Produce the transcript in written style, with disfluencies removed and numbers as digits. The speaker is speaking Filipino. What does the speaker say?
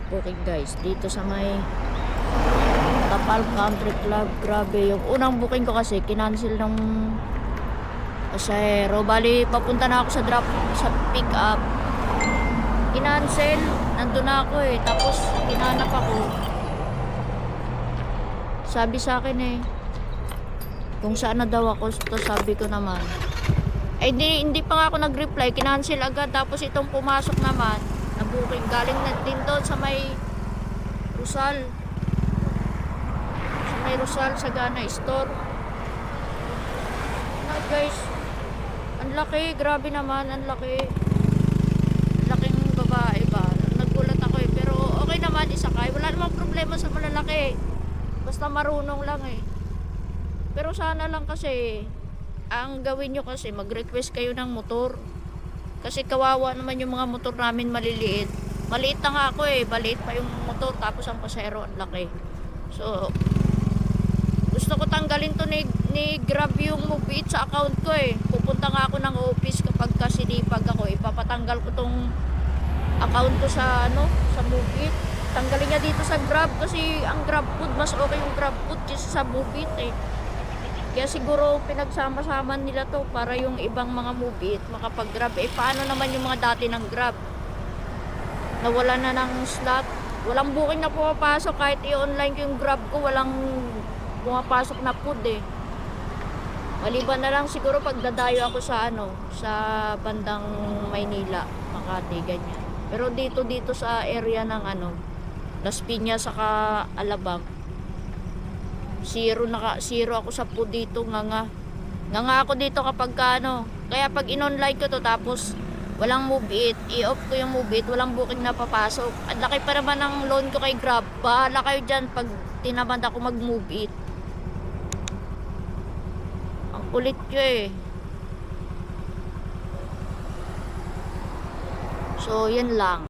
booking guys dito sa may Tapal Country Club. Grabe, yung unang booking ko kasi kinancel ng pasahero. Bali papunta na ako sa drop sa pick up, kinancel. Nandun na ako eh, tapos hinanap ako, sabi sa akin eh kung saan na daw ako. So sabi ko naman eh hindi pa nga ako nag-reply, kinancel agad. Tapos itong pumasok naman na booking galing na din doon sa may Rizal, Sagana Store na guys. Ang laki, grabe naman, ang laki. Laking babae ba. Nagulat ako eh, pero okay naman isakay. Wala namang problema sa malalaki, basta marunong lang eh. Pero sana lang kasi ang gawin nyo kasi mag-request kayo ng motor, kasi kawawa naman yung mga motor namin maliliit. Maliit na nga ako eh, maliit pa yung motor, tapos ang pasahero ang laki. So gusto ko tanggalin to ni Grab yung Move It sa account ko eh. Pupunta nga ako ng office kapag kasinipag ako, ipapatanggal ko tong account ko sa sa Move It. Tanggalin niya dito sa Grab kasi ang Grab Food, mas okay yung Grab Food kaysa sa Move It eh. Kaya siguro pinagsama-sama nila to para yung ibang mga Move It makapag-Grab. Eh paano naman yung mga dati ng Grab? Nawala na ng slot. Walang booking na pumapasok, kahit i-online ko yung Grab ko, walang pumapasok na food eh. Maliban na lang siguro pag dadayo ako sa sa bandang Maynila, Makati, ganyan. Pero dito sa area ng Las Piñas saka Alabang, zero ako sa food dito. Nga ako dito kapag kaya pag in-online ko to tapos walang Move It, i-off ko yung Move It, walang booking na papasok. Ang laki pa naman ng loan ko kay Grab. Bahala kayo dyan pag tinamad ako mag-Move It. Ang kulit ko eh. So yan lang.